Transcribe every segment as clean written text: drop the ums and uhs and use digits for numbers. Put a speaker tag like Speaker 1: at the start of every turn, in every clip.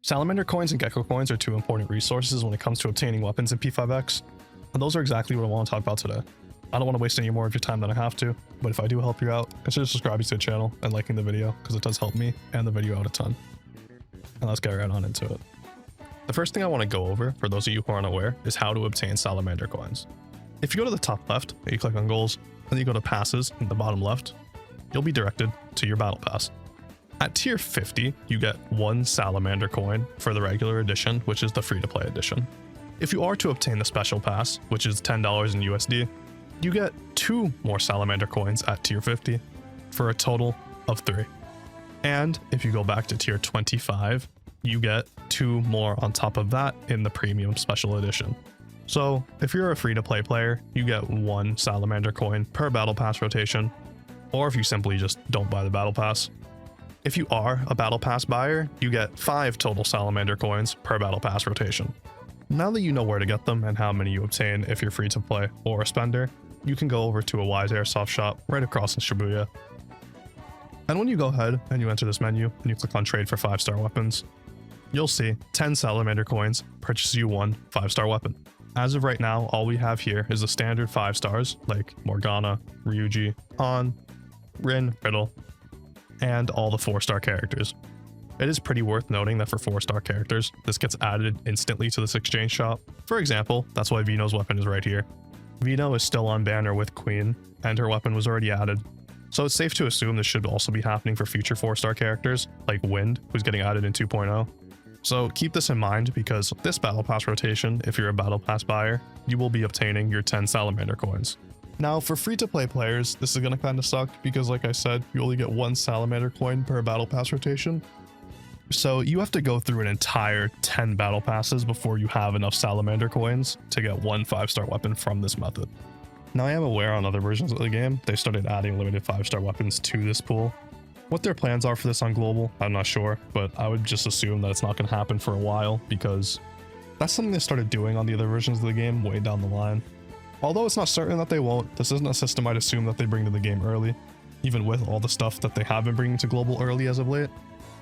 Speaker 1: Salamander coins and Gecko coins are two important resources when it comes to obtaining weapons in P5X, and those are exactly what I want to talk about today. I don't want to waste any more of your time than I have to, but if I do help you out, consider subscribing to the channel and liking the video because it does help me and the video out a ton. And let's get right on into it. The first thing I want to go over, for those of you who aren't aware, is how to obtain Salamander coins. If you go to the top left, and you click on goals, and then you go to passes in the bottom left, you'll be directed to your battle pass. At tier 50, you get one Salamander coin for the regular edition, which is the free-to-play edition. If you are to obtain the special pass, which is $10 in USD, you get 2 more Salamander coins at tier 50 for a total of 3. And if you go back to tier 25, you get 2 more on top of that in the premium special edition. So if you're a free-to-play player, you get 1 Salamander coin per battle pass rotation, or if you simply just don't buy the battle pass. If you are a battle pass buyer, you get 5 total Salamander coins per battle pass rotation. Now that you know where to get them and how many you obtain if you're free to play or a spender, you can go over to a Wise Airsoft shop right across in Shibuya. And when you go ahead and you enter this menu and you click on trade for 5-star weapons, you'll see 10 Salamander coins purchases you 1 5-star weapon. As of right now, all we have here is the standard 5 stars like Morgana, Ryuji, Han, Rin, Riddle, and all the 4-star characters. It is pretty worth noting that for 4-star characters, this gets added instantly to this exchange shop. For example, that's why Vino's weapon is right here. Vino is still on banner with Queen, and her weapon was already added. So it's safe to assume this should also be happening for future 4-star characters, like Wind, who's getting added in 2.0. So keep this in mind because this battle pass rotation, if you're a battle pass buyer, you will be obtaining your 10 Salamander coins. Now for free-to-play players, this is going to kind of suck because like I said, you only get 1 Salamander coin per battle pass rotation. So you have to go through an entire 10 battle passes before you have enough Salamander coins to get 1 5-star weapon from this method. Now I am aware on other versions of the game, they started adding limited 5-star weapons to this pool. What their plans are for this on global, I'm not sure, but I would just assume that it's not going to happen for a while because that's something they started doing on the other versions of the game way down the line. Although it's not certain that they won't, this isn't a system I'd assume that they bring to the game early, even with all the stuff that they have been bringing to global early as of late.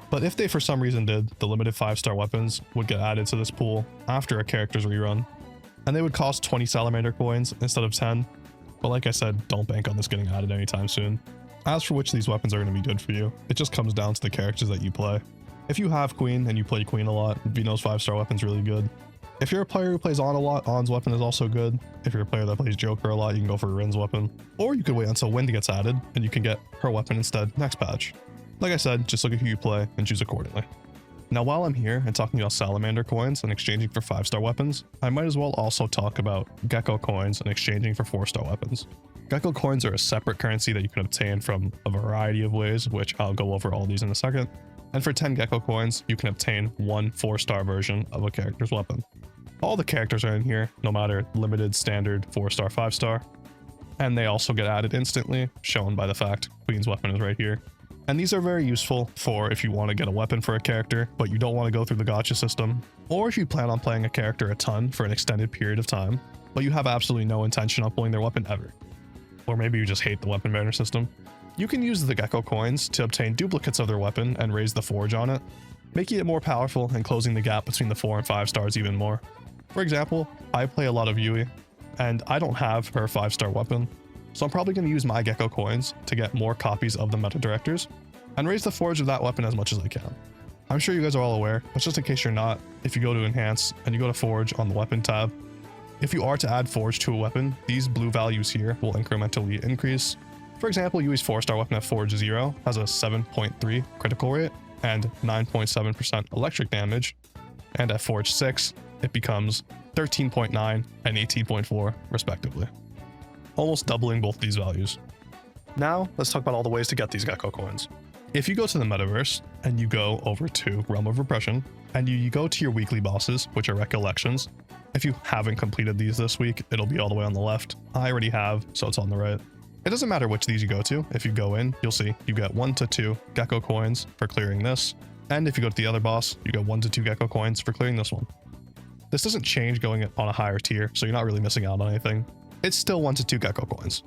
Speaker 1: But if they for some reason did, the limited 5-star weapons would get added to this pool after a character's rerun, and they would cost 20 Salamander coins instead of 10. But like I said, don't bank on this getting added anytime soon. As for which these weapons are going to be good for you, it just comes down to the characters that you play. If you have Queen and you play Queen a lot, Vino's 5-star weapon's really good. If you're a player who plays On a lot, On's weapon is also good. If you're a player that plays Joker a lot, you can go for Rin's weapon. Or you could wait until Wind gets added, and you can get her weapon instead next patch. Like I said, just look at who you play and choose accordingly. Now while I'm here and talking about Salamander coins and exchanging for 5-star weapons, I might as well also talk about Gecko coins and exchanging for 4-star weapons. Gecko coins are a separate currency that you can obtain from a variety of ways, which I'll go over all these in a second. And for 10 Gecko coins, you can obtain 1 4-star version of a character's weapon. All the characters are in here, no matter limited, standard, 4-star, 5-star. And they also get added instantly, shown by the fact Queen's weapon is right here. And these are very useful for if you want to get a weapon for a character, but you don't want to go through the gacha system, or if you plan on playing a character a ton for an extended period of time, but you have absolutely no intention of pulling their weapon ever. Or maybe you just hate the weapon banner system. You can use the Gecko coins to obtain duplicates of their weapon and raise the forge on it, making it more powerful and closing the gap between the 4 and 5 stars even more. For example, I play a lot of Yui, and I don't have her 5-star weapon, so I'm probably going to use my Gecko coins to get more copies of the meta directors and raise the forge of that weapon as much as I can. I'm sure you guys are all aware, but just in case you're not, if you go to enhance and you go to forge on the weapon tab, if you are to add forge to a weapon, these blue values here will incrementally increase. For example, Yui's 4-star weapon at forge 0 has a 7.3 critical rate and 9.7% electric damage, and at forge 6 it becomes 13.9 and 18.4 respectively, almost doubling both these values. Now let's talk about all the ways to get these Gecko coins. If you go to the metaverse and you go over to Realm of Repression and you go to your weekly bosses, which are recollections, if you haven't completed these this week, it'll be all the way on the left. I already have, so it's on the right. It doesn't matter which of these you go to. If you go in, you'll see you get 1 to 2 Gecko coins for clearing this. And if you go to the other boss, you get 1 to 2 Gecko coins for clearing this one. This doesn't change going on a higher tier, so you're not really missing out on anything. It's still 1 to 2 Gecko coins.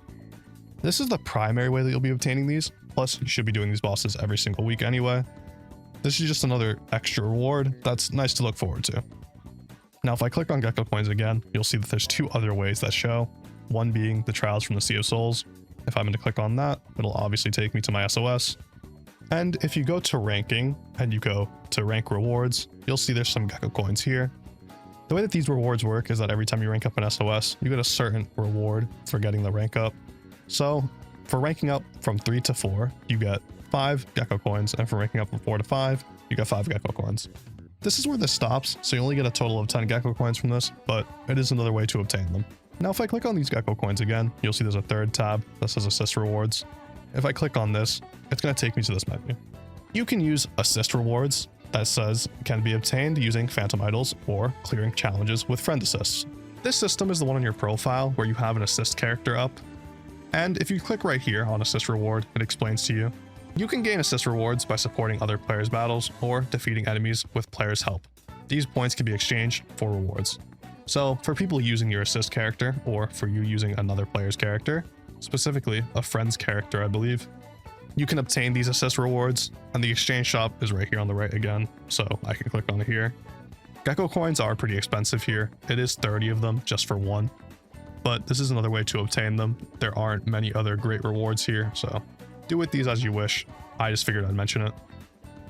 Speaker 1: This is the primary way that you'll be obtaining these, plus you should be doing these bosses every single week anyway. This is just another extra reward that's nice to look forward to. Now, if I click on Gecko coins again, you'll see that there's two other ways that show, one being the trials from the Sea of Souls. If I'm going to click on that, it'll obviously take me to my SOS. And if you go to ranking and you go to rank rewards, you'll see there's some Gecko coins here. The way that these rewards work is that every time you rank up an SOS, you get a certain reward for getting the rank up. So for ranking up from 3 to 4, you get 5 Gecko coins, and for ranking up from 4 to 5, you get 5 Gecko coins. This is where this stops, so you only get a total of 10 Gecko coins from this, but it is another way to obtain them. Now if I click on these Gecko coins again, you'll see there's a third tab that says assist rewards. If I click on this, it's going to take me to this menu. You can use assist rewards that says can be obtained using phantom idols or clearing challenges with friend assists. This system is the one on your profile where you have an assist character up. And if you click right here on assist reward, it explains to you. You can gain assist rewards by supporting other players' battles or defeating enemies with players' help. These points can be exchanged for rewards. So for people using your assist character, or for you using another player's character, specifically a friend's character I believe, you can obtain these assist rewards, and the exchange shop is right here on the right again, so I can click on it here. Gecko coins are pretty expensive here. It is 30 of them just for one, but this is another way to obtain them. There aren't many other great rewards here, so do with these as you wish. I just figured I'd mention it.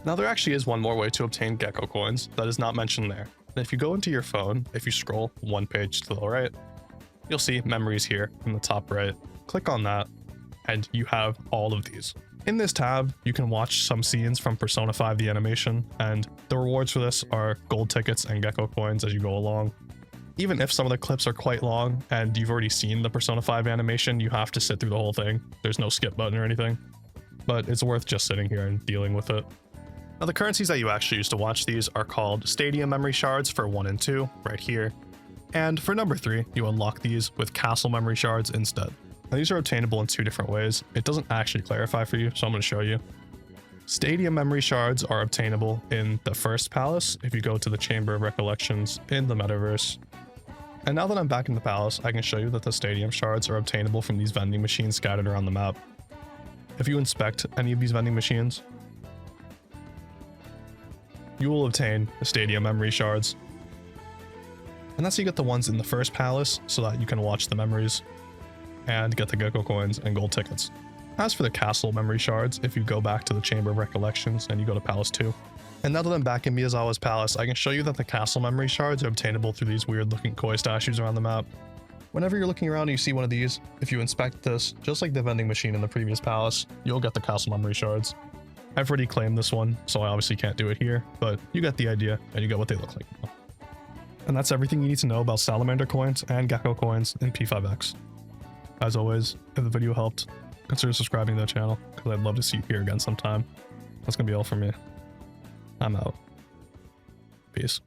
Speaker 1: Now there actually is one more way to obtain Gecko coins that is not mentioned there. And if you go into your phone, if you scroll one page to the right, you'll see memories here in the top right. Click on that, and you have all of these. In this tab, you can watch some scenes from Persona 5 the animation, and the rewards for this are gold tickets and Gecko coins as you go along. Even if some of the clips are quite long and you've already seen the Persona 5 animation, you have to sit through the whole thing. There's no skip button or anything, but it's worth just sitting here and dealing with it. Now the currencies that you actually use to watch these are called Stadium Memory Shards for 1 and 2, right here. And for number 3, you unlock these with Castle Memory Shards instead. Now these are obtainable in 2 different ways. It doesn't actually clarify for you, so I'm going to show you. Stadium Memory Shards are obtainable in the first palace if you go to the Chamber of Recollections in the metaverse. And now that I'm back in the palace, I can show you that the Stadium Shards are obtainable from these vending machines scattered around the map. If you inspect any of these vending machines, you will obtain the Stadium Memory Shards. And that's how you get the ones in the first palace so that you can watch the memories and get the Gecko coins and gold tickets. As for the Castle Memory Shards, if you go back to the Chamber of Recollections and you go to Palace 2. And now that I'm back in Miyazawa's palace, I can show you that the Castle Memory Shards are obtainable through these weird looking koi statues around the map. Whenever you're looking around and you see one of these, if you inspect this, just like the vending machine in the previous palace, you'll get the Castle Memory Shards. I've already claimed this one, so I obviously can't do it here, but you get the idea and you get what they look like. And that's everything you need to know about Salamander coins and Gecko coins in P5X. As always, if the video helped, consider subscribing to the channel, because I'd love to see you here again sometime. That's gonna be all for me. I'm out. Peace.